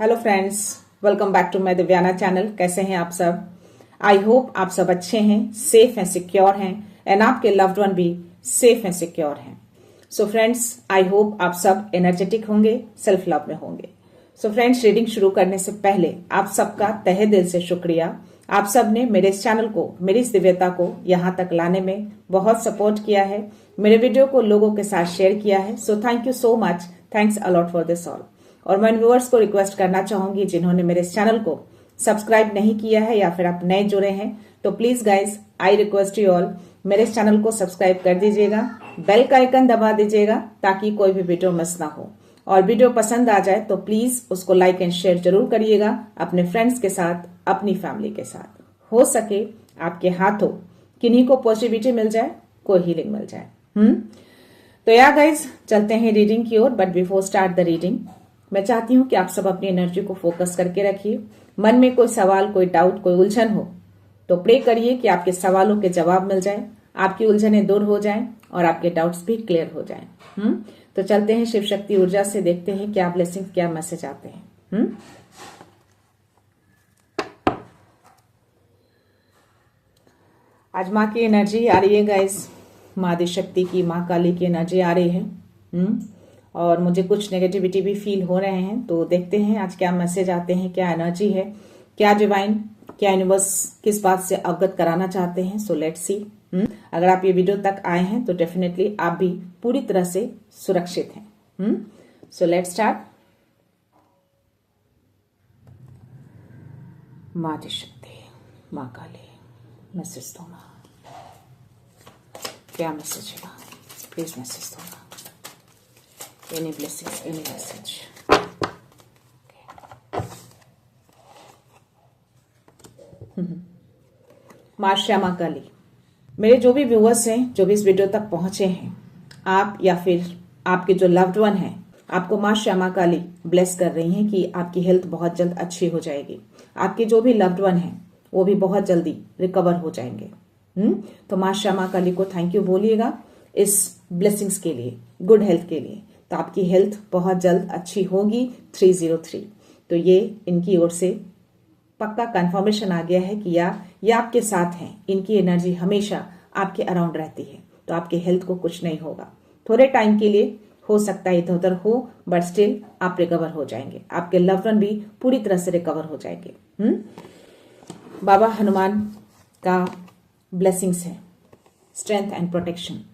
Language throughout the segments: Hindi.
Hello friends, welcome back to my Divyana channel. कैसे हैं आप सब? आई होप आप सब अच्छे हैं, सेफ हैं, सिक्योर हैं एंड आपके लव्ड वन भी सेफ हैं, सिक्योर हैं। सो फ्रेंड्स, आई होप आप सब एनर्जेटिक होंगे, सेल्फ लव में होंगे। सो फ्रेंड्स, रीडिंग शुरू करने से पहले आप सबका तहे दिल से शुक्रिया। आप सब ने मेरे इस चैनल को, मेरी इस दिव्यता को यहाँ तक लाने में बहुत सपोर्ट किया है, मेरे वीडियो को लोगों के साथ शेयर किया है। So thank you so much, thanks a lot for this all. और मैं व्यूअर्स को रिक्वेस्ट करना चाहूंगी जिन्होंने मेरे इस चैनल को सब्सक्राइब नहीं किया है या फिर आप नए जुड़े हैं, तो please guys, I request you all, मेरे इस चैनल को सब्सक्राइब कर दीजिएगा, बेल का आइकन दबा दीजिएगा ताकि कोई भी वीडियो मिस ना हो। और वीडियो पसंद आ जाए तो प्लीज उसको लाइक एंड शेयर जरूर करिएगा अपने फ्रेंड्स के साथ, अपनी फैमिली के साथ। हो सके आपके हाथों किन्हीं को पॉजिटिविटी मिल जाए, कोई हीलिंग मिल जाए। तो या गाइज, चलते हैं रीडिंग की ओर। But before start the reading, मैं चाहती हूं कि आप सब अपनी एनर्जी को फोकस करके रखिए। मन में कोई सवाल, कोई डाउट, कोई उलझन हो तो प्रे करिए कि आपके सवालों के जवाब मिल जाए, आपकी उलझनें दूर हो जाएं और आपके डाउट्स भी क्लियर हो जाएं। तो चलते हैं शिव शक्ति ऊर्जा से, देखते हैं क्या ब्लेसिंग, क्या मैसेज आते हैं। आज माँ की एनर्जी आ रही है गाइस, माँ आदि शक्ति की, माँ काली की एनर्जी आ रही है। और मुझे कुछ नेगेटिविटी भी फील हो रहे हैं, तो देखते हैं आज क्या मैसेज आते हैं, क्या एनर्जी है, क्या डिवाइन, क्या यूनिवर्स किस बात से अवगत कराना चाहते हैं। So let's see. अगर आप ये वीडियो तक आए हैं तो डेफिनेटली आप भी पूरी तरह से सुरक्षित हैं। So let's start. माँ आदि शक्ति, माँ काली, मैसेज दो माँ, क्या मैसेज है? प्लीज मैसेज दो माँ। Any blessings, any message. माँ श्यामा काली, मेरे जो भी व्यूअर्स हैं, जो भी इस वीडियो तक पहुंचे हैं, आप या फिर आपके जो लव्ड वन हैं, आपको माँ श्यामा काली ब्लेस कर रही हैं कि आपकी हेल्थ बहुत जल्द अच्छी हो जाएगी। आपके जो भी लव्ड वन हैं वो भी बहुत जल्दी रिकवर हो जाएंगे। तो माँ श्यामा काली को थैंक यू बोलिएगा इस ब्लेसिंग्स के लिए, गुड हेल्थ के लिए। तो आपकी हेल्थ बहुत जल्द अच्छी होगी। 303, तो ये इनकी ओर से पक्का कंफर्मेशन आ गया है कि ये आपके साथ हैं, इनकी एनर्जी हमेशा आपके अराउंड रहती है। तो आपके हेल्थ को कुछ नहीं होगा, थोड़े टाइम के लिए हो सकता है इधर उधर हो, बट स्टिल आप रिकवर हो जाएंगे। आपके लव्ड वन भी पूरी तरह से रिकवर हो जाएंगे। बाबा हनुमान का ब्लेसिंग्स है, स्ट्रेंथ एंड प्रोटेक्शन।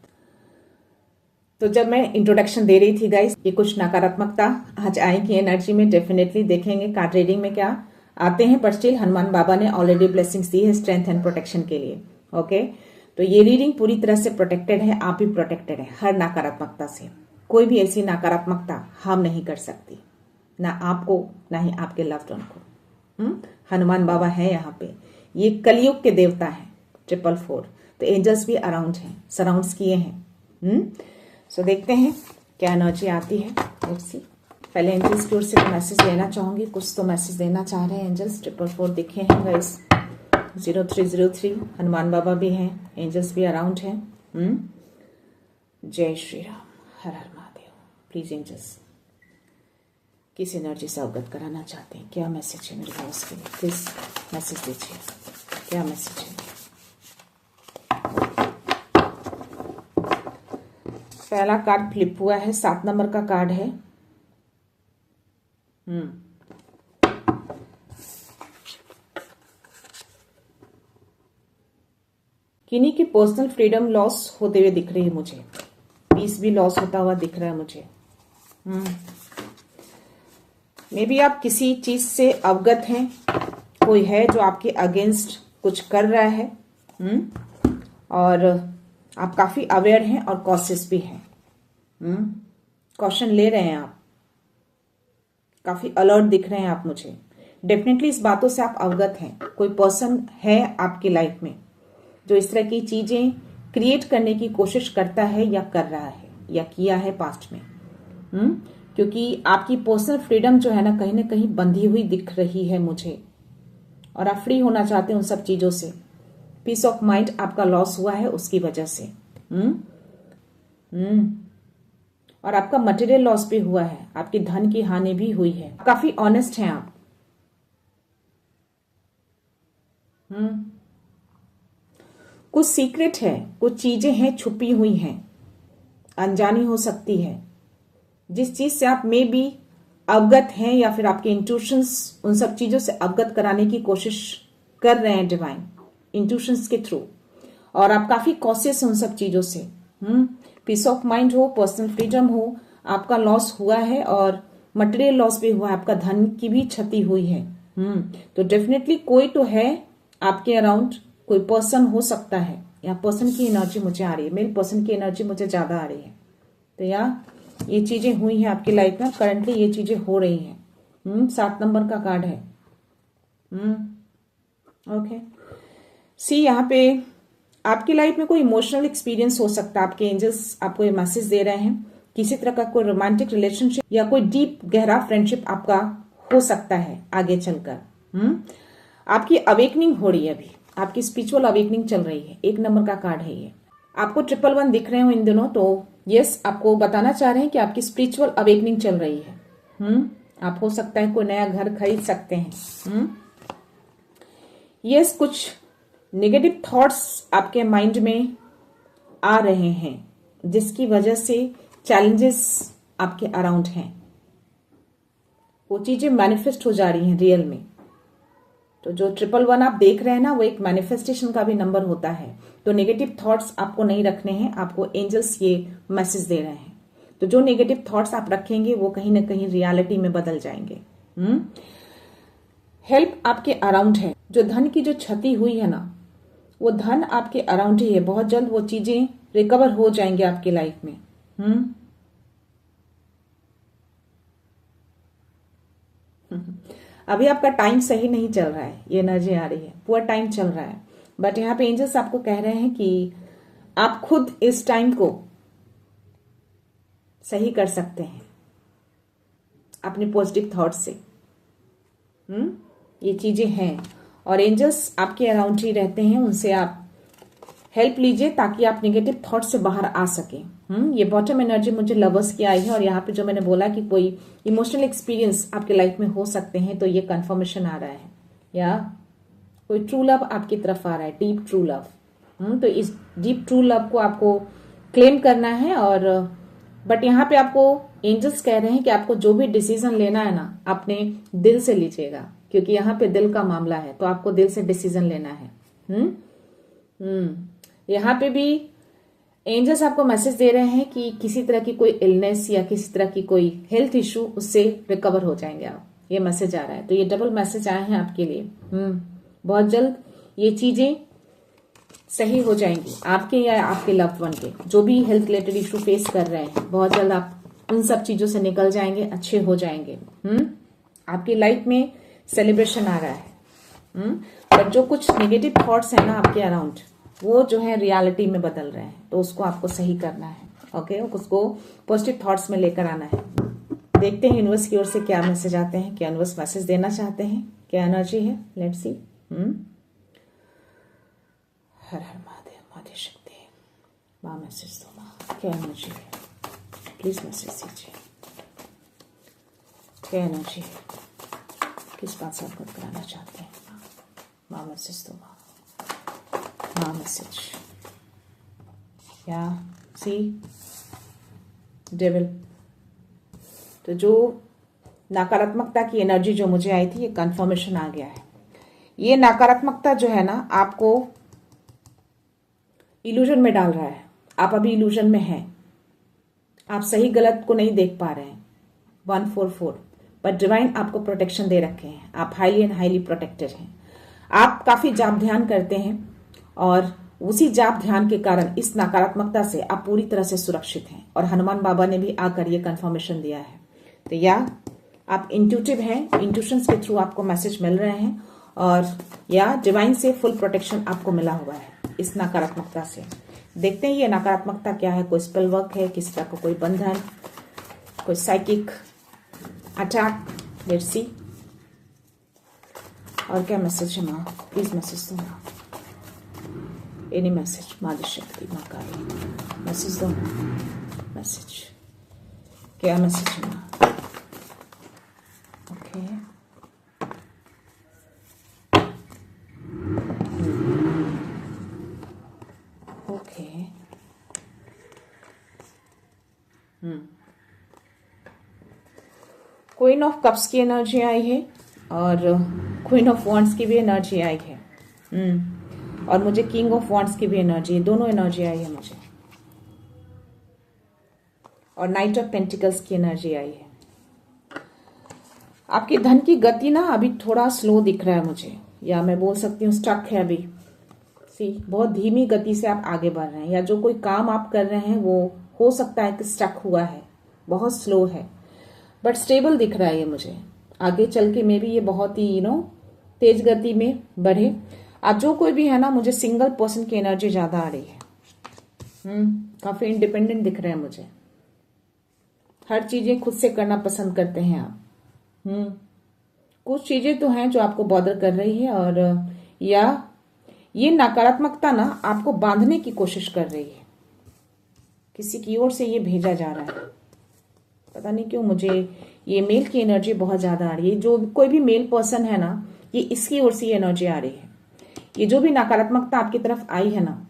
तो जब मैं इंट्रोडक्शन दे रही थी गाइस, ये कुछ नकारात्मकता आज आएगी एनर्जी में, डेफिनेटली देखेंगे कार्ड रीडिंग में क्या आते हैं। पर स्टिल हनुमान बाबा ने ऑलरेडी ब्लेसिंग्स दी है स्ट्रेंथ एंड प्रोटेक्शन के लिए। ओके, तो ये रीडिंग पूरी तरह से प्रोटेक्टेड है, आप भी प्रोटेक्टेड है हर नकारात्मकता से। कोई भी ऐसी नकारात्मकता हार्म नहीं कर सकती, ना आपको ना ही आपके लव्ड वन को। हनुमान बाबा है यहाँ पे, ये कलयुग के देवता है 444। तो एंजल्स भी अराउंड हैं, सराउंड्स किए हैं। सो देखते हैं क्या एनर्जी आती है। Let's see. पहले एंजल्स की ओर से मैसेज लेना चाहूंगी, कुछ तो मैसेज देना चाह रहे हैं एंजल्स। 444 दिखे हैं गाइस, 0303 हनुमान बाबा भी हैं, एंजल्स भी अराउंड हैं। जय श्री राम, हर हर महादेव। प्लीज एंजल्स किस एनर्जी से अवगत कराना चाहते हैं, क्या मैसेज है मेरे पास के लिए? प्लीज मैसेज दीजिए, क्या मैसेज है? पहला कार्ड फ्लिप हुआ है, 7 नंबर का कार्ड है। किन्हीं की पर्सनल फ्रीडम लॉस होते हुए दिख रही है मुझे, पीस भी लॉस होता हुआ दिख रहा है मुझे। मे बी आप किसी चीज से अवगत हैं, कोई है जो आपके अगेंस्ट कुछ कर रहा है। और आप काफी अवेयर हैं और कॉशियस भी हैं। कॉशन ले रहे हैं आप, काफी अलर्ट दिख रहे हैं आप मुझे। डेफिनेटली इस बातों से आप अवगत हैं, कोई पर्सन है आपकी लाइफ में जो इस तरह की चीजें क्रिएट करने की कोशिश करता है या कर रहा है या किया है पास्ट में। क्योंकि आपकी पर्सनल फ्रीडम जो है ना कहीं बंधी हुई दिख रही है मुझे, और आप फ्री होना चाहते हैं उन सब चीजों से। पीस ऑफ माइंड आपका लॉस हुआ है उसकी वजह से। और आपका मटेरियल लॉस भी हुआ है, आपकी धन की हानि भी हुई है। काफी ऑनेस्ट हैं आप। कुछ सीक्रेट है, कुछ चीजें हैं छुपी हुई हैं, अनजानी हो सकती है, जिस चीज से आप मे बी अवगत हैं या फिर आपके इंट्यूशंस उन सब चीजों से अवगत कराने की कोशिश कर रहे हैं डिवाइन इंट्यूशंस के थ्रू, और आप काफी कॉशियस हैं उन सब चीजों से। पीस ऑफ माइंड हो, पर्सनल फ्रीडम हो, आपका लॉस हुआ है और मटेरियल लॉस भी हुआ है, आपका धन की भी क्षति हुई है। तो डेफिनेटली कोई तो है आपके अराउंड, कोई पर्सन हो सकता है, या पर्सन की एनर्जी मुझे आ रही है, मेरे पर्सन की एनर्जी मुझे ज्यादा आ रही है। तो ये चीजें हुई हैं आपकी लाइफ में, करंटली ये चीजें हो रही हैं। 7 नंबर का कार्ड है। ओके, सी यहाँ पे आपकी लाइफ में कोई इमोशनल एक्सपीरियंस हो सकता है। आपके एंजल्स आपको ये मैसेज दे रहे हैं, किसी तरह का कोई रोमांटिक रिलेशनशिप या कोई डीप गहरा फ्रेंडशिप आपका हो सकता है आगे चलकर। आपकी अवेकनिंग हो रही है, अभी आपकी स्पिरिचुअल अवेकनिंग चल रही है। 1 नंबर का कार्ड है ये। आपको 111 दिख रहे हो इन दिनों, तो यस, आपको बताना चाह रहे हैं कि आपकी स्पिरिचुअल अवेकनिंग चल रही है। आप हो सकता है कोई नया घर खरीद सकते हैं। यस, कुछ नेगेटिव थॉट्स आपके माइंड में आ रहे हैं, जिसकी वजह से चैलेंजेस आपके अराउंड हैं, वो चीजें मैनिफेस्ट हो जा रही हैं रियल में। तो जो 111 आप देख रहे हैं ना, वो एक मैनिफेस्टेशन का भी नंबर होता है। तो नेगेटिव थॉट्स आपको नहीं रखने हैं, आपको एंजल्स ये मैसेज दे रहे हैं। तो जो नेगेटिव थॉट्स आप रखेंगे वो कहीं ना कहीं रियलिटी में बदल जाएंगे। हेल्प आपके अराउंड है। जो धन की जो क्षति हुई है ना, वो धन आपके अराउंड ही है। बहुत जल्द वो चीजें रिकवर हो जाएंगे आपकी लाइफ में। अभी आपका टाइम सही नहीं चल रहा है, ये एनर्जी आ रही है, पुअर टाइम चल रहा है। बट यहाँ पे एंजल्स आपको कह रहे हैं कि आप खुद इस टाइम को सही कर सकते हैं अपने पॉजिटिव थॉट्स से। ये चीजें हैं और एंजल्स आपके अराउंड ही रहते हैं, उनसे आप हेल्प लीजिए ताकि आप नेगेटिव थॉट से बाहर आ सके। ये बॉटम एनर्जी मुझे लवर्स की आई है, और यहाँ पे जो मैंने बोला कि कोई इमोशनल एक्सपीरियंस आपके लाइफ में हो सकते हैं, तो ये कंफर्मेशन आ रहा है, या कोई ट्रू लव आपकी तरफ आ रहा है, डीप ट्रू लव। तो इस डीप ट्रू लव को आपको क्लेम करना है। और बट यहाँ पे आपको एंजल्स कह रहे हैं कि आपको जो भी डिसीजन लेना है ना, अपने दिल से लीजिएगा, क्योंकि यहाँ पे दिल का मामला है, तो आपको दिल से डिसीजन लेना है। यहाँ पे भी एंजल्स आपको मैसेज दे रहे हैं कि किसी तरह की कोई इलनेस या किसी तरह की कोई हेल्थ इश्यू, उससे रिकवर हो जाएंगे आप, ये मैसेज आ रहा है। तो ये डबल मैसेज आए हैं आपके लिए। बहुत जल्द ये चीजें सही हो जाएंगी, आपके या आपके लव्ड वन के जो भी हेल्थ रिलेटेड इश्यू फेस कर रहे हैं। बहुत जल्द आप उन सब चीजों से निकल जाएंगे, अच्छे हो जाएंगे। आपकी लाइफ में सेलिब्रेशन आ रहा है। पर जो कुछ नेगेटिव थॉट्स है ना आपके अराउंड, वो जो है रियलिटी में बदल रहे हैं, तो उसको आपको सही करना है। ओके, उसको पॉजिटिव थॉट्स में लेकर आना है। देखते हैं यूनिवर्स की ओर से क्या मैसेज आते हैं, क्या यूनिवर्स मैसेज देना चाहते हैं, क्या एनर्जी है। Let's see. हर हर महादेव, माता शक्ति, माँ मैसेज दो माँ, क्या एनर्जी है, प्लीज मैसेज दीजिए। क्या एनर्जी है, किस बात से अवगत कराना चाहते हैं माँ मैसेज दो माँ, माँ मैसेज। या सी डेविल। तो जो नकारात्मकता की एनर्जी जो मुझे आई थी, ये कंफर्मेशन आ गया है। ये नकारात्मकता जो है ना, आपको इल्यूजन में डाल रहा है। आप अभी इल्यूजन में हैं, आप सही गलत को नहीं देख पा रहे हैं। 144, बट डिवाइन आपको प्रोटेक्शन दे रखे हैं। आप हाईली एंड हाईली प्रोटेक्टेड हैं। आप काफी जाप ध्यान करते हैं, और उसी जाप ध्यान के कारण इस नकारात्मकता से आप पूरी तरह से सुरक्षित हैं। और हनुमान बाबा ने भी आकर ये कंफर्मेशन दिया है। तो या आप इंट्यूटिव हैं, इंट्यूशंस के थ्रू आपको मैसेज मिल रहे हैं, और या डिवाइन से फुल प्रोटेक्शन आपको मिला हुआ है इस नकारात्मकता से। देखते हैं ये नकारात्मकता क्या है। कोई स्पेल वर्क है, किसी तरह का कोई बंधन, कोई साइकिक अटैक। Let's see. और क्या मैसेज है माँ, प्लीज मैसेज दो माँ। एनी मैसेज, माँ शक्ति, माँ काली, मैसेज दो माँ, मैसेज। क्या मैसेज मिला? Okay, okay, queen of cups की एनर्जी आई है और क्वीन ऑफ वॉन्ड्स की भी एनर्जी आई है। और मुझे किंग ऑफ वॉन्ड्स की भी एनर्जी, दोनों एनर्जी आई है मुझे। और नाइट ऑफ पेंटिकल्स की एनर्जी आई है। आपकी धन की गति ना अभी थोड़ा स्लो दिख रहा है मुझे, या मैं बोल सकती हूँ स्टक है अभी। बहुत धीमी गति से आप आगे बढ़ रहे हैं, या जो कोई काम आप कर रहे हैं वो हो सकता है कि स्टक हुआ है, बहुत स्लो है, बट स्टेबल दिख रहा है ये मुझे। आगे चल के मे भी ये बहुत ही तेज गति में बढ़े। आज जो कोई भी है ना, मुझे सिंगल पर्सन की एनर्जी ज्यादा आ रही है। काफी इंडिपेंडेंट दिख रहे हैं मुझे। हर चीजें खुद से करना पसंद करते हैं आप। कुछ चीजें तो हैं जो आपको बॉदर कर रही है, और या ये नकारात्मकता ना आपको बांधने की कोशिश कर रही है। किसी की ओर से ये भेजा जा रहा है, पता नहीं क्यों मुझे ये मेल की एनर्जी बहुत ज्यादा आ रही है। जो कोई भी मेल पर्सन है ना, ये इसकी ओर से ये एनर्जी आ रही है। ये जो भी नकारात्मकता आपकी तरफ आई है ना,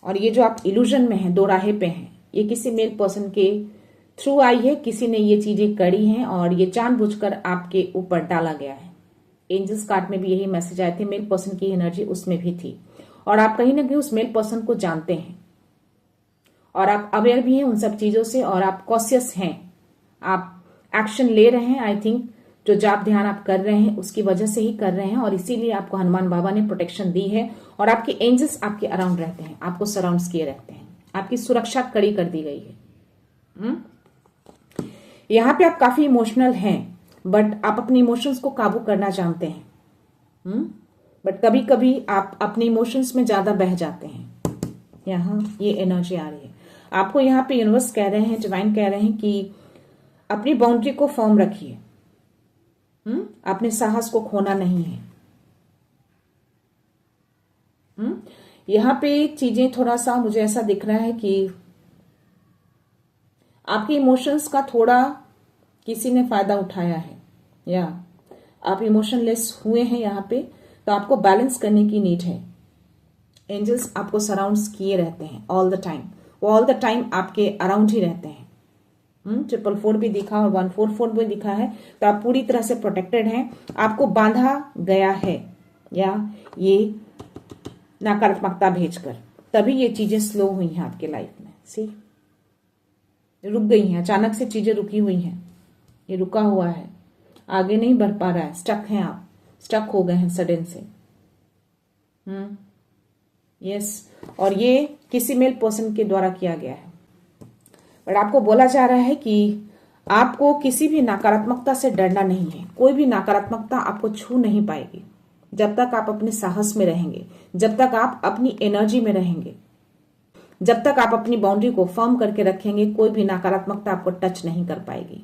और ये जो आप इल्यूजन में हैं, दो राहे पे हैं, ये किसी मेल पर्सन के थ्रू आई है। किसी ने ये चीजें करी हैं और ये जानबूझकर आपके ऊपर डाला गया है। एंजल्स कार्ड में भी यही मैसेज आए थे, मेल पर्सन की एनर्जी उसमें भी थी। और आप कहीं ना कहीं उस मेल पर्सन को जानते हैं, और आप अवेयर भी हैं उन सब चीजों से, और आप कॉशियस हैं, आप एक्शन ले रहे हैं। आई थिंक जो जाप ध्यान आप कर रहे हैं उसकी वजह से ही कर रहे हैं, और इसीलिए आपको हनुमान बाबा ने प्रोटेक्शन दी है, और आपके एंजल्स आपके अराउंड रहते हैं, आपको सराउंड किए रहते हैं, आपकी सुरक्षा कड़ी कर दी गई है। यहाँ पे आप काफी इमोशनल हैं, बट आप अपने इमोशंस को काबू करना जानते हैं। बट कभी कभी आप अपने इमोशंस में ज्यादा बह जाते हैं। यहाँ ये एनर्जी आ रही है आपको। यहाँ पे यूनिवर्स कह रहे हैं, डिवाइन कह रहे हैं कि अपनी बाउंड्री को फर्म रखिए। अपने साहस को खोना नहीं है। यहाँ पे चीजें थोड़ा सा मुझे ऐसा दिख रहा है कि आपके इमोशंस का थोड़ा किसी ने फायदा उठाया है, या आप इमोशनलेस हुए हैं यहाँ पे, तो आपको बैलेंस करने की नीड है। एंजल्स आपको सराउंड्स किए रहते हैं ऑल द टाइम, वो ऑल द टाइम आपके अराउंड ही रहते हैं। 444 भी दिखा और 144 भी दिखा है, तो आप पूरी तरह से प्रोटेक्टेड हैं। आपको बांधा गया है, या ये नकारात्मकता भेजकर, तभी ये चीजें स्लो हुई हैं आपके लाइफ में। रुक गई हैं, अचानक से चीजें रुकी हुई हैं, ये रुका हुआ है, आगे नहीं बढ़ पा रहा है, स्टक हैं आप, स्टक हो गए हैं सडन से। यस, और ये किसी मेल पर्सन के द्वारा किया गया है। बट आपको बोला जा रहा है कि आपको किसी भी नकारात्मकता से डरना नहीं है। कोई भी नकारात्मकता आपको छू नहीं पाएगी जब तक आप अपने साहस में रहेंगे, जब तक आप अपनी एनर्जी में रहेंगे, जब तक आप अपनी बाउंड्री को फर्म करके रखेंगे। कोई भी नकारात्मकता आपको टच नहीं कर पाएगी।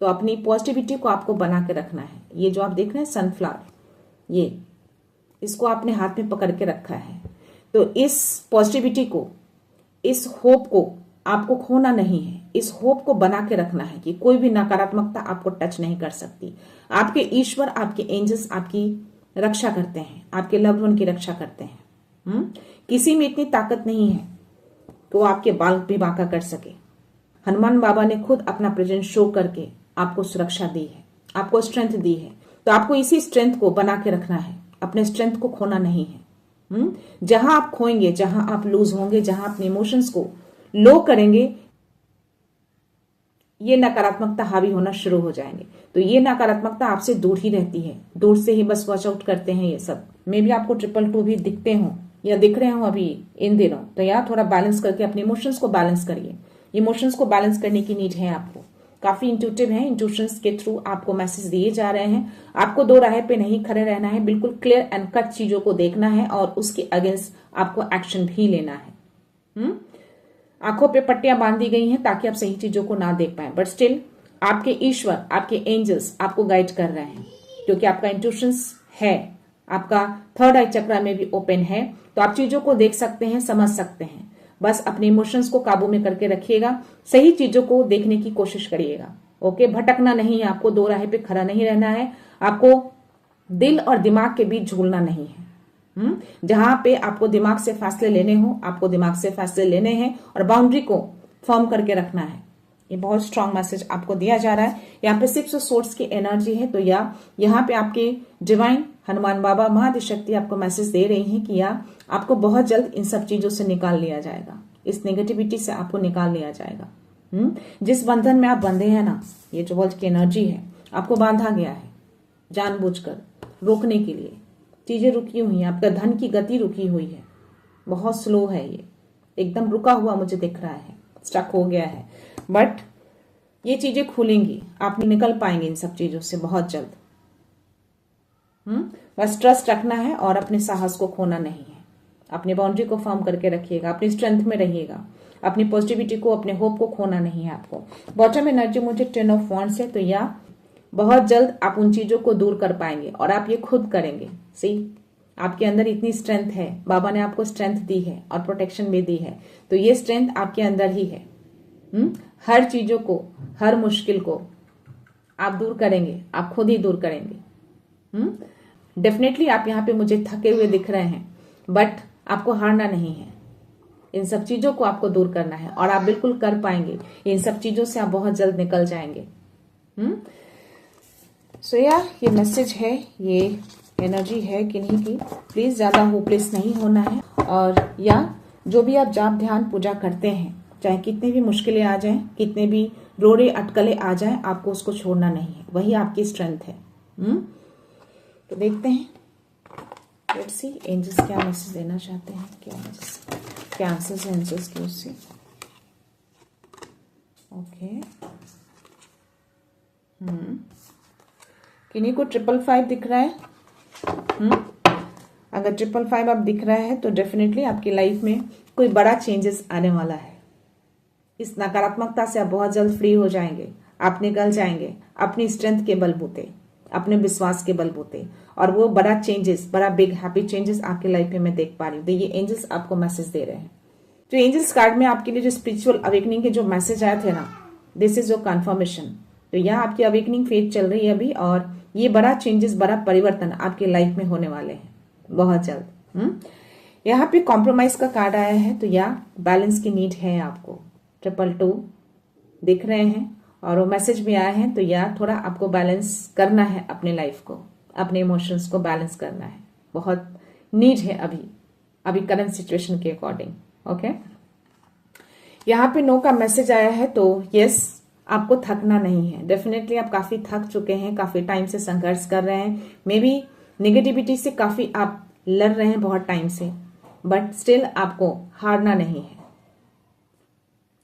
तो अपनी पॉजिटिविटी को आपको बना के रखना है। ये जो आप देख रहे हैं सनफ्लावर, ये इसको आपने हाथ में पकड़ के रखा है। तो इस पॉजिटिविटी को, इस होप को आपको खोना नहीं है। इस होप को बना के रखना है कि कोई भी नकारात्मकता आपको टच नहीं कर सकती। आपके ईश्वर, आपके एंजल्स आपकी रक्षा करते हैं, आपके लव्ड वन की रक्षा करते हैं। किसी में इतनी ताकत नहीं है तो आपके बाल भी बांका कर सके। हनुमान बाबा ने खुद अपना प्रेजेंस शो करके आपको सुरक्षा दी है, आपको स्ट्रेंथ दी है। तो आपको इसी स्ट्रेंथ को बना के रखना है, अपने स्ट्रेंथ को खोना नहीं है। जहां आप खोएंगे, जहां आप लूज होंगे, जहां अपने इमोशंस को लो करेंगे, ये नकारात्मकता हावी होना शुरू हो जाएंगे। तो ये नकारात्मकता आपसे दूर ही रहती है, दूर से ही बस वॉच आउट करते हैं ये सब। मे भी आपको 222 भी दिखते हो या दिख रहे हो अभी इन दिनों, तो यार थोड़ा बैलेंस करके अपने इमोशंस को बैलेंस करिए। इमोशंस को बैलेंस करने की नीड है आपको। काफी इंट्यूटिव है, इंट्यूशंस के थ्रू आपको मैसेज दिए जा रहे हैं। आपको दो राह पे नहीं खड़े रहना है, बिल्कुल क्लियर एंड कट चीजों को देखना है और उसके अगेंस्ट आपको एक्शन भी लेना है। आंखों पे पट्टियां बांध दी गई हैं ताकि आप सही चीजों को ना देख पाए, बट स्टिल आपके ईश्वर, आपके एंजल्स आपको गाइड कर रहे हैं, क्योंकि आपका इंट्यूशंस है, आपका थर्ड आई चक्रा में भी ओपन है, तो आप चीजों को देख सकते हैं, समझ सकते हैं। बस अपने इमोशंस को काबू में करके रखिएगा, सही चीजों को देखने की कोशिश करिएगा। ओके, भटकना नहीं है आपको, दो राह पे खड़ा नहीं रहना है आपको, दिल और दिमाग के बीच झूलना नहीं है। जहां पे आपको दिमाग से फैसले लेने हो, आपको दिमाग से फैसले लेने हैं और बाउंड्री को फॉर्म करके रखना है। ये बहुत स्ट्रांग मैसेज आपको दिया जा रहा है। यहाँ पे 6 सोर्स की एनर्जी है, तो यहाँ पे आपके डिवाइन हनुमान बाबा महादिशक्ति आपको मैसेज दे रही हैं कि आपको बहुत जल्द इन सब चीजों से निकाल लिया जाएगा, इस नेगेटिविटी से आपको निकाल लिया जाएगा। जिस बंधन में आप बंधे हैं ना, ये जो वर्ल्ड की एनर्जी है, आपको बांधा गया है जानबूझकर रोकने के लिए। चीजें रुकी हुई हैं, आपका धन की गति रुकी हुई है, बहुत स्लो है, ये एकदम रुका हुआ मुझे दिख रहा है, स्टक हो गया है। बट ये चीजें खुलेंगी, आप निकल पाएंगे इन सब चीजों से बहुत जल्द। बस ट्रस्ट रखना है और अपने साहस को खोना नहीं है। अपनी बाउंड्री को फॉर्म करके रखिएगा, अपनी स्ट्रेंथ में रहिएगा, अपनी पॉजिटिविटी को, अपने होप को खोना नहीं है आपको। बॉटम एनर्जी मुझे 10 ऑफ वांड्स है, तो बहुत जल्द आप उन चीजों को दूर कर पाएंगे और आप ये खुद करेंगे। सी, आपके अंदर इतनी स्ट्रेंथ है, बाबा ने आपको स्ट्रेंथ दी है और प्रोटेक्शन भी दी है, तो ये स्ट्रेंथ आपके अंदर ही है। हर चीजों को, हर मुश्किल को आप दूर करेंगे, आप खुद ही दूर करेंगे। डेफिनेटली आप यहाँ पे मुझे थके हुए दिख रहे हैं, बट आपको हारना नहीं है, इन सब चीजों को आपको दूर करना है और आप बिल्कुल कर पाएंगे। इन सब चीजों से आप बहुत जल्द निकल जाएंगे। सो ये मैसेज है, ये एनर्जी है किन्हीं की। प्लीज ज्यादा होपलेस नहीं होना है, और जो भी आप जाप ध्यान पूजा करते हैं, चाहे कितनी भी मुश्किलें आ जाएं, कितने भी रोड़े अटकले आ जाएं, आपको उसको छोड़ना नहीं है, वही आपकी स्ट्रेंथ है। तो देखते हैं, लेट्स सी एंजल्स क्या मैसेज देना चाहते हैं, क्या आंसर्स हैं एंजल्स के उससे। ओके, किन्हीं को 555 दिख रहा है। अगर 555 आप दिख रहा है तो डेफिनेटली आपकी लाइफ में कोई बड़ा चेंजेस आने वाला है। इस नकारात्मकता से आप बहुत जल्द फ्री हो जाएंगे, आप निकल जाएंगे अपनी स्ट्रेंथ के बलबूते, अपने विश्वास के बलबूते, और वो बड़ा चेंजेस, बड़ा बिग हैप्पी चेंजेस आपकी लाइफ में मैं देख पा रही हूँ। तो ये एंजल्स आपको मैसेज दे रहे हैं। तो एंजल्स कार्ड में आपके लिए जो स्पिरिचुअल अवेकनिंग के जो मैसेज आए थे ना, दिस इज योर कन्फर्मेशन। तो यहाँ आपकी अवेकनिंग फेज चल रही है अभी, और ये बड़ा चेंजेस, बड़ा परिवर्तन आपके लाइफ में होने वाले हैं बहुत जल्द। यहाँ पे कॉम्प्रोमाइज का कार्ड आया है, तो बैलेंस की नीड है आपको। 222 दिख रहे हैं और वो मैसेज भी आया है, तो थोड़ा आपको बैलेंस करना है अपने लाइफ को, अपने इमोशंस को बैलेंस करना है, बहुत नीड है अभी करंट सिचुएशन के अकॉर्डिंग। ओके, यहाँ पे नो का मैसेज आया है, तो यस, आपको थकना नहीं है। डेफिनेटली आप काफी थक चुके हैं, काफी टाइम से संघर्ष कर रहे हैं, मे बी नेगेटिविटी से काफी आप लड़ रहे हैं बहुत टाइम से, बट स्टिल आपको हारना नहीं है।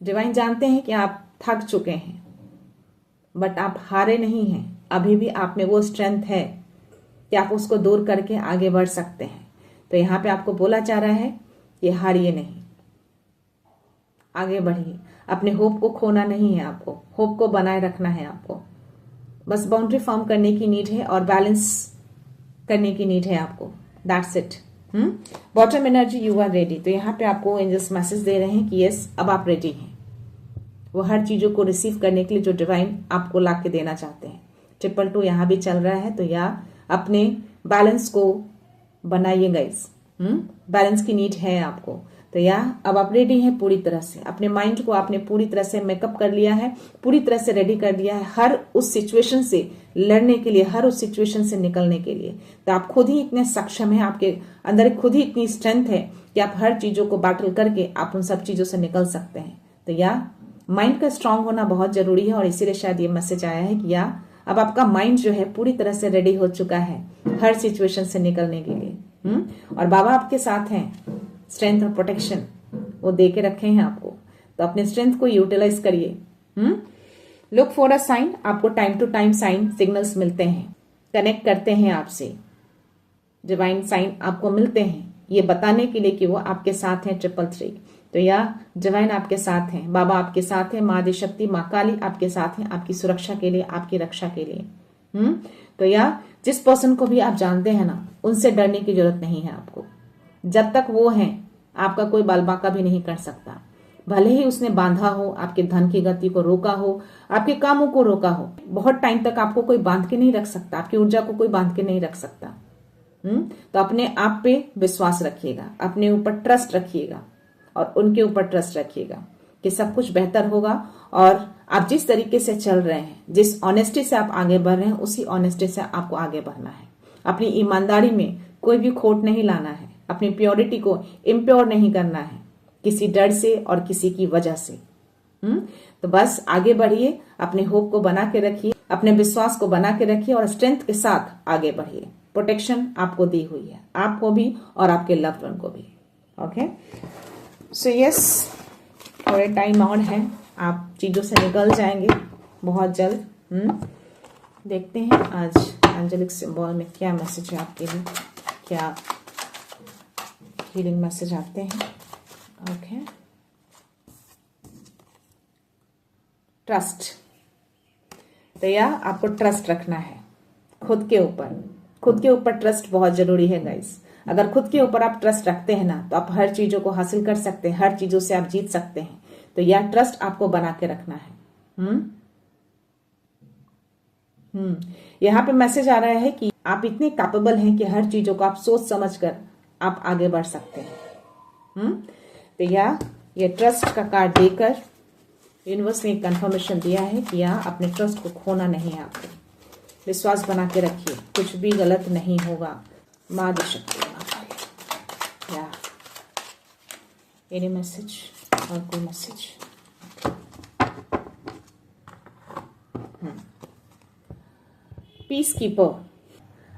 डिवाइन जानते हैं कि आप थक चुके हैं, बट आप हारे नहीं हैं। अभी भी आप में वो स्ट्रेंथ है कि आप उसको दूर करके आगे बढ़ सकते हैं। तो यहाँ पे आपको बोला जा रहा है कि हारिए नहीं, आगे बढ़िए, अपने होप को खोना नहीं है आपको, होप को बनाए रखना है आपको। बस बाउंड्री फॉर्म करने की नीड है और बैलेंस करने की नीड है आपको, that's it. Bottom energy, you are ready. तो यहाँ पे आपको एंजल्स मैसेज दे रहे हैं कि यस, अब आप रेडी हैं वो हर चीजों को रिसीव करने के लिए जो डिवाइन आपको ला के देना चाहते हैं। 222 यहाँ भी चल रहा है, तो अपने बैलेंस को बनाइए गाइस। बैलेंस की नीड है आपको। तो अब आप रेडी हैं पूरी तरह से, अपने माइंड को आपने पूरी तरह से मेकअप कर लिया है, पूरी तरह से रेडी कर दिया है हर उस सिचुएशन से लड़ने के लिए, हर उस सिचुएशन से निकलने के लिए। तो आप खुद ही इतने सक्षम हैं, आपके अंदर खुद ही इतनी स्ट्रेंथ है कि आप हर चीजों को बैटल करके आप उन सब चीजों से निकल सकते हैं। तो माइंड का स्ट्रांग होना बहुत जरूरी है, और इसीलिए शायद ये मैसेज आया है कि अब आपका माइंड जो है पूरी तरह से रेडी हो चुका है हर सिचुएशन से निकलने के लिए। और बाबा आपके साथ हैं, स्ट्रेंथ और प्रोटेक्शन वो दे के रखे हैं आपको। तो अपने स्ट्रेंथ को यूटिलाइज करिए। लुक फॉर अ साइन, आपको time to time sign signals मिलते हैं, कनेक्ट करते हैं आपसे, डिवाइन साइन आपको मिलते हैं ये बताने के लिए कि वो आपके साथ हैं। 333, तो डिवाइन आपके साथ हैं, बाबा आपके साथ हैं, माँ आदिशक्ति, माँ काली आपके साथ हैं, आपकी सुरक्षा के लिए, आपकी रक्षा के लिए। तो जिस पर्सन को भी आप जानते हैं ना, उनसे डरने की जरूरत नहीं है आपको। जब तक वो हैं आपका कोई बाल बांका भी नहीं कर सकता। भले ही उसने बांधा हो, आपके धन की गति को रोका हो, आपके कामों को रोका हो, बहुत टाइम तक आपको कोई बांध के नहीं रख सकता, आपकी ऊर्जा को कोई बांध के नहीं रख सकता। तो अपने आप पे विश्वास रखिएगा, अपने ऊपर ट्रस्ट रखिएगा और उनके ऊपर ट्रस्ट रखिएगा कि सब कुछ बेहतर होगा। और आप जिस तरीके से चल रहे हैं, जिस ऑनेस्टी से आप आगे बढ़ रहे हैं, उसी ऑनेस्टी से आपको आगे बढ़ना है। अपनी ईमानदारी में कोई भी खोट नहीं लाना है, अपनी प्योरिटी को इम्प्योर नहीं करना है किसी डर से और किसी की वजह से। तो बस आगे बढ़िए, अपने होप को बना के रखिए, अपने विश्वास को बना के रखिए और स्ट्रेंथ के साथ आगे बढ़िए। प्रोटेक्शन आपको दी हुई है, आपको भी और आपके लव्ड वन को भी। ओके, सो यस, थोड़े टाइम और है, आप चीजों से निकल जाएंगे बहुत जल्द। देखते हैं आज एंजेलिक सिंबल में क्या मैसेज है आपके लिए, क्या हीलिंग मैसेज आते हैं। Okay, trust. तो यह आपको ट्रस्ट रखना है खुद के ऊपर। खुद के ऊपर ट्रस्ट बहुत जरूरी है गाइस। अगर खुद के ऊपर आप ट्रस्ट रखते हैं ना, तो आप हर चीजों को हासिल कर सकते हैं, हर चीजों से आप जीत सकते हैं। तो यह ट्रस्ट आपको बना के रखना है। यहाँ पे मैसेज आ रहा है कि आप इतने कैपेबल हैं कि हर चीजों को आप सोच समझ कर आप आगे बढ़ सकते हैं। तो ये ट्रस्ट का कार्ड देकर यूनिवर्स ने कंफर्मेशन दिया है कि यहाँ अपने ट्रस्ट को खोना नहीं है आपको। विश्वास बना के रखिए, कुछ भी गलत नहीं होगा। माँ दी शक्ति, या एनी मैसेज और कोई message. Peace keeper,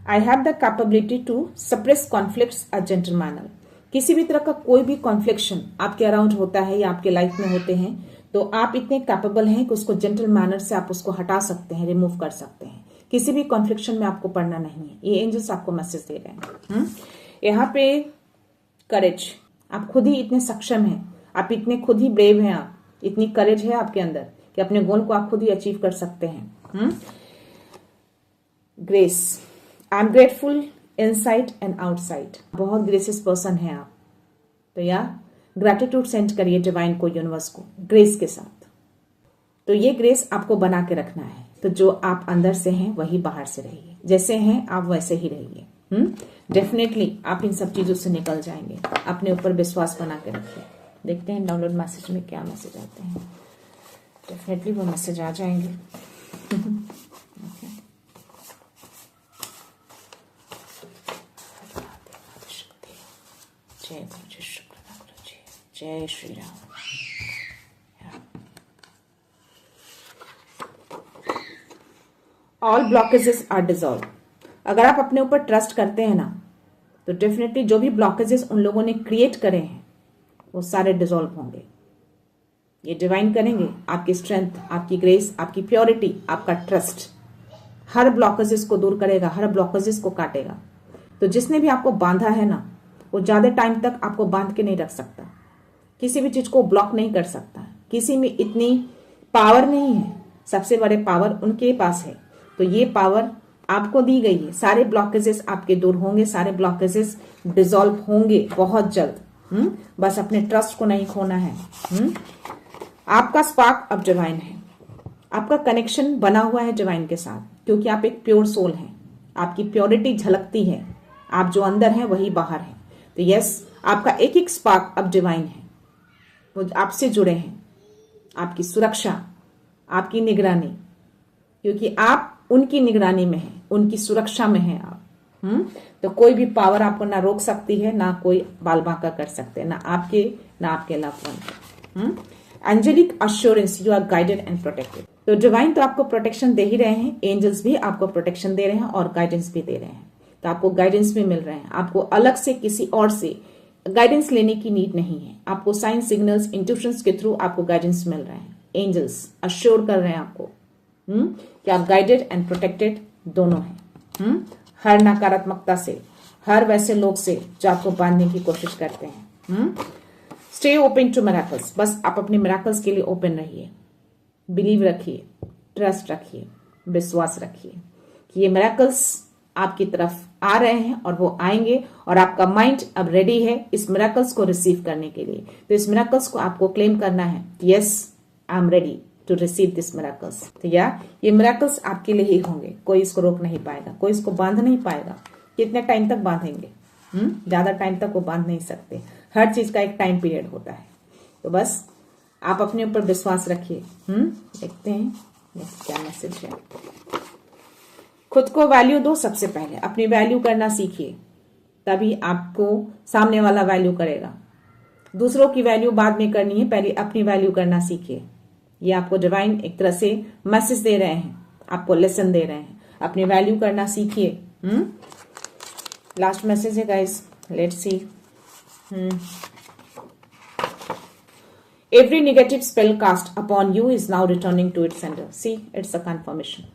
I have the capability to suppress conflicts a gentle manner. किसी भी तरह का कोई भी कॉन्फ्लिक्शन आपके अराउंड होता है या आपके लाइफ में होते हैं, तो आप इतने कैपेबल हैं कि उसको जेंटल मैनर से आप उसको हटा सकते हैं, रिमूव कर सकते हैं। किसी भी कॉन्फ्लिक्शन में आपको पड़ना नहीं है। ये एंजल्स आपको मैसेज दे रहे हैं। यहाँ पे करेज, आप खुद ही इतने सक्षम हैं, आप इतने खुद ही ब्रेव हैं, आप इतनी करेज है आपके अंदर कि अपने गोल को आप खुद ही अचीव कर सकते हैं। Grace, I am grateful inside and outside. बहुत ग्रेसियस पर्सन है आप। तो या ग्रेटिट्यूड सेंड करिए डिवाइन को, यूनिवर्स को, ग्रेस के साथ। तो ये ग्रेस आपको बना के रखना है। तो जो आप अंदर से हैं वही बाहर से रहिए, जैसे हैं आप वैसे ही रहिए। डेफिनेटली आप इन सब चीजों से निकल जाएंगे। अपने ऊपर विश्वास बना के रखिए। देखते हैं डाउनलोड मैसेज में क्या मैसेज आते हैं। डेफिनेटली वो मैसेज आ जाएंगे। जय गुरु जी, शुक्र गुरु जी, जय Shri Ram. All blockages are dissolve. अगर आप अपने ऊपर ट्रस्ट करते हैं ना, तो डेफिनेटली जो भी ब्लॉकेजेस उन लोगों ने क्रिएट करे हैं वो सारे डिजॉल्व होंगे। ये डिवाइन करेंगे आपकी स्ट्रेंथ, आपकी ग्रेस, आपकी प्योरिटी, आपका ट्रस्ट हर ब्लॉकेजेस को दूर करेगा, हर ब्लॉकेजेस को काटेगा। तो जिसने भी आपको बांधा है ना, वो ज्यादा टाइम तक आपको बांध के नहीं रख सकता, किसी भी चीज को ब्लॉक नहीं कर सकता। किसी में इतनी पावर नहीं है, सबसे बड़े पावर उनके पास है। तो ये पावर आपको दी गई है। सारे ब्लॉकेजेस आपके दूर होंगे, सारे ब्लॉकेजेस डिसॉल्व होंगे बहुत जल्द। बस अपने ट्रस्ट को नहीं खोना है। आपका स्पार्क अब डिवाइन है, आपका कनेक्शन बना हुआ है डिवाइन के साथ, क्योंकि आप एक प्योर सोल हैं। आपकी प्योरिटी झलकती है, आप जो अंदर हैं वही बाहर है। तो यस, आपका एक एक स्पार्क अब डिवाइन है, वो आपसे जुड़े हैं। आपकी सुरक्षा, आपकी निगरानी, क्योंकि आप उनकी निगरानी में हैं, उनकी सुरक्षा में हैं आप। तो कोई भी पावर आपको ना रोक सकती है, ना कोई बाल बांका कर सकते हैं, ना आपके loved one. Angelic assurance, you are guided and protected. तो डिवाइन तो आपको प्रोटेक्शन दे ही रहे हैं, एंजल्स भी आपको प्रोटेक्शन दे रहे हैं और गाइडेंस भी दे रहे हैं। तो आपको गाइडेंस भी मिल रहे हैं। आपको अलग से किसी और से गाइडेंस लेने की नीड नहीं है। आपको साइन सिग्नल्स, इंट्यूशंस के थ्रू आपको गाइडेंस मिल रहे हैं। एंजल्स अश्योर कर रहे हैं आपको कि आप गाइडेड एंड प्रोटेक्टेड दोनों हैं। हर नकारात्मकता से, हर वैसे लोग से जो आपको बांधने की कोशिश करते हैं। Stay open to miracles. बस आप अपने मिरेकल्स के लिए ओपन रहिए, बिलीव रखिए, ट्रस्ट रखिए, विश्वास रखिए कि ये मिरेकल्स आपकी तरफ आ रहे हैं और वो आएंगे और आपका माइंड अब रेडी है इस मिरेकल्स को रिसीव करने के लिए। तो इस मिरेकल्स को आपको क्लेम करना है, yes I am ready to receive this miracles. तो ये मिरेकल्स आपके लिए ही होंगे, कोई इसको रोक नहीं पाएगा, कोई इसको बांध नहीं पाएगा। कितने टाइम तक बांधेंगे? ज्यादा टाइम तक वो बांध नहीं सकते। हर चीज का एक टाइम पीरियड होता है। तो बस आप अपने ऊपर विश्वास रखिए। देखते हैं क्या मैसेज है। खुद को वैल्यू दो, सबसे पहले अपनी वैल्यू करना सीखिए, तभी आपको सामने वाला वैल्यू करेगा। दूसरों की वैल्यू बाद में करनी है, पहले अपनी वैल्यू करना सीखिए। ये आपको डिवाइन एक तरह से मैसेज दे रहे हैं, आपको लेसन दे रहे हैं। अपनी वैल्यू करना सीखिए। लास्ट मैसेज है guys, let's see. Every negative spell cast upon you is now returning to its sender. See, it's a confirmation.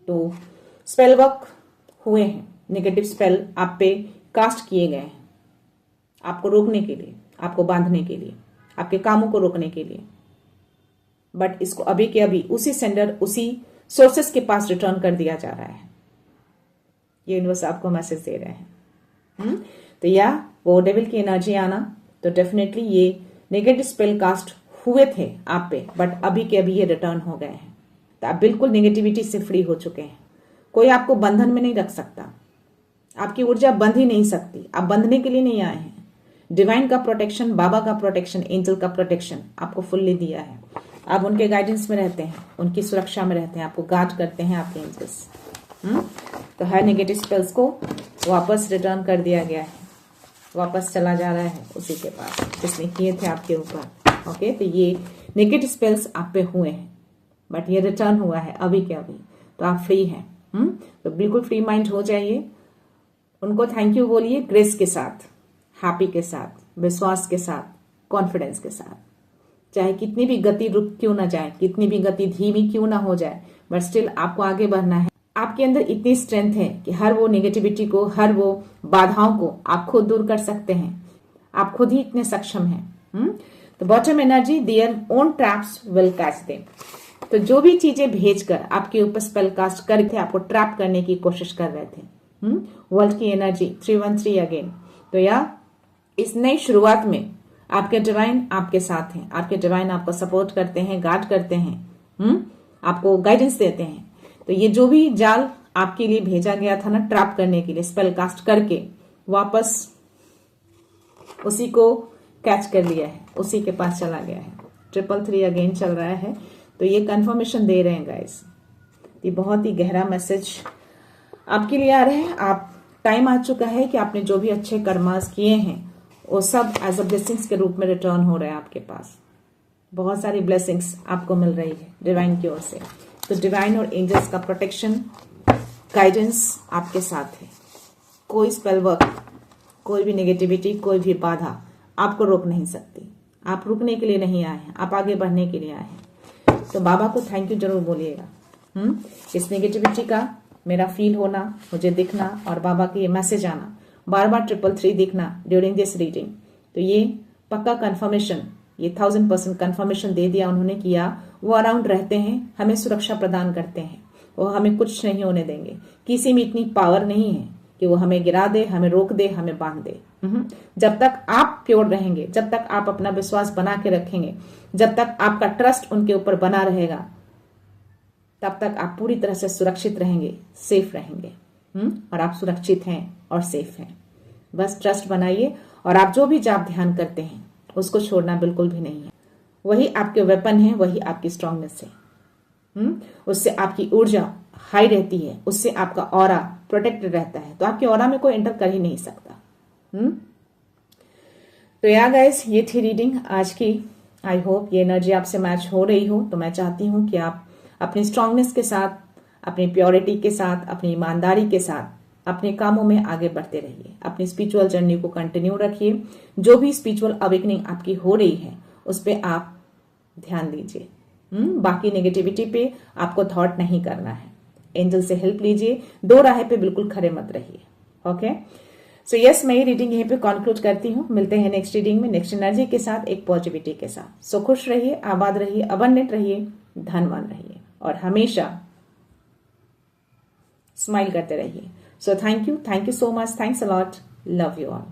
तो स्पेल वर्क हुए हैं, नेगेटिव स्पेल आप पे कास्ट किए गए हैं, आपको रोकने के लिए, आपको बांधने के लिए, आपके कामों को रोकने के लिए। बट इसको अभी के अभी उसी सेंडर, उसी सोर्सेस के पास रिटर्न कर दिया जा रहा है। ये यूनिवर्स आपको मैसेज दे रहे हैं। तो वो डेविल की एनर्जी आना, तो डेफिनेटली ये नेगेटिव स्पेल कास्ट हुए थे आप पे, बट अभी के अभी ये रिटर्न हो गए हैं। तो आप बिल्कुल नेगेटिविटी से फ्री हो चुके हैं। कोई आपको बंधन में नहीं रख सकता, आपकी ऊर्जा बंध ही नहीं सकती। आप बंधने के लिए नहीं आए हैं। डिवाइन का प्रोटेक्शन, बाबा का प्रोटेक्शन, एंजल का प्रोटेक्शन आपको फुल्ली दिया है। आप उनके गाइडेंस में रहते हैं, उनकी सुरक्षा में रहते हैं, आपको गार्ड करते हैं आपके एंजल्स। तो हर नेगेटिव स्पेल्स को वापस रिटर्न कर दिया गया है, वापस चला जा रहा है उसी के पास जिसने किए थे आपके ऊपर। ओके, तो ये नेगेटिव स्पेल्स आप पे हुए हैं, बट ये रिटर्न हुआ है अभी के अभी। तो आप फ्री हैं। तो बिल्कुल फ्री माइंड हो जाइए। उनको थैंक यू बोलिए ग्रेस के साथ, हैप्पी के साथ, विश्वास के साथ, कॉन्फिडेंस के साथ। चाहे कितनी भी गति रुक क्यों ना जाए, कितनी भी गति धीमी क्यों ना हो जाए, बट स्टिल आपको आगे बढ़ना है। आपके अंदर इतनी स्ट्रेंथ है कि हर वो नेगेटिविटी को, हर वो बाधाओं को आप खुद दूर कर सकते हैं। आप खुद ही इतने सक्षम हैं। तो bottom energy, their own traps will catch them. तो जो भी चीजें भेजकर आपके ऊपर स्पेल कास्ट करके आपको ट्रैप करने की कोशिश कर रहे थे, वर्ल्ड की एनर्जी 313 अगेन। तो इस नई शुरुआत में आपके डिवाइन आपके साथ हैं। आपके डिवाइन आपको सपोर्ट करते हैं, गार्ड करते हैं, आपको गाइडेंस देते हैं। तो ये जो भी जाल आपके लिए भेजा गया था ना ट्रैप करने के लिए, स्पेल कास्ट करके, वापस उसी को कैच कर लिया है, उसी के पास चला गया है। 333 अगेन चल रहा है। तो ये कंफर्मेशन दे रहे हैं गाइस। ये बहुत ही गहरा मैसेज आपके लिए आ रहा है। आप टाइम आ चुका है कि आपने जो भी अच्छे कर्मास किए हैं वो सब एज अ ब्लेसिंग्स के रूप में रिटर्न हो रहे हैं आपके पास। बहुत सारी ब्लेसिंग्स आपको मिल रही है डिवाइन की ओर से। तो डिवाइन और एंजल्स का प्रोटेक्शन, गाइडेंस आपके साथ है। कोई स्पेल वर्क, कोई भी नेगेटिविटी, कोई भी बाधा आपको रोक नहीं सकती। आप रुकने के लिए नहीं आए हैं, आप आगे बढ़ने के लिए आए हैं। तो बाबा को थैंक यू जरूर बोलिएगा। इस नेगेटिविटी का मेरा फील होना, मुझे दिखना और बाबा के ये मैसेज आना, बार बार 333 दिखना ड्यूरिंग दिस रीडिंग। तो ये पक्का कंफर्मेशन, ये 1000% कंफर्मेशन दे दिया उन्होंने किया। वो अराउंड रहते हैं, हमें सुरक्षा प्रदान करते हैं, वो हमें कुछ नहीं होने देंगे। किसी में इतनी पावर नहीं है कि वो हमें गिरा दे, हमें रोक दे, हमें बांध दे। जब तक आप प्योर रहेंगे, जब तक आप अपना विश्वास बना के रखेंगे, जब तक आपका ट्रस्ट उनके ऊपर बना रहेगा, तब तक आप पूरी तरह से सुरक्षित रहेंगे, सेफ रहेंगे। और आप सुरक्षित हैं और सेफ हैं। बस ट्रस्ट बनाइए और आप जो भी जाप ध्यान करते हैं उसको छोड़ना बिल्कुल भी नहीं है। वही आपके वेपन है, वही आपकी स्ट्रांगनेस है। उससे आपकी ऊर्जा हाई रहती है, उससे आपका ऑरा प्रोटेक्टेड रहता है। तो आपके ऑरा में कोई एंटर कर ही नहीं सकता। तो गाइस, ये थी रीडिंग आज की। आई होप ये एनर्जी आपसे मैच हो रही हो। तो मैं चाहती हूं कि आप अपनी स्ट्रांगनेस के साथ, अपनी प्योरिटी के साथ, अपनी ईमानदारी के साथ अपने कामों में आगे बढ़ते रहिए। अपनी स्पिरिचुअल जर्नी को कंटिन्यू रखिए। जो भी स्पिरिचुअल अवेकनिंग आपकी हो रही है उस पर आप ध्यान दीजिए। बाकी नेगेटिविटी पे आपको थॉट नहीं करना है। एंजल से हेल्प लीजिए, दो राह पे बिल्कुल खड़े मत रहिए। ओके, सो यस, मैं ये रीडिंग यहीं पे कंक्लूड करती हूँ। मिलते हैं नेक्स्ट रीडिंग में, नेक्स्ट एनर्जी के साथ, एक पॉजिटिविटी के साथ। सो खुश रहिए, आबाद रहिए, अबंडेंट रहिए, धनवान रहिए और हमेशा स्माइल करते रहिए। So thank you so much. Thanks a lot. Love you all.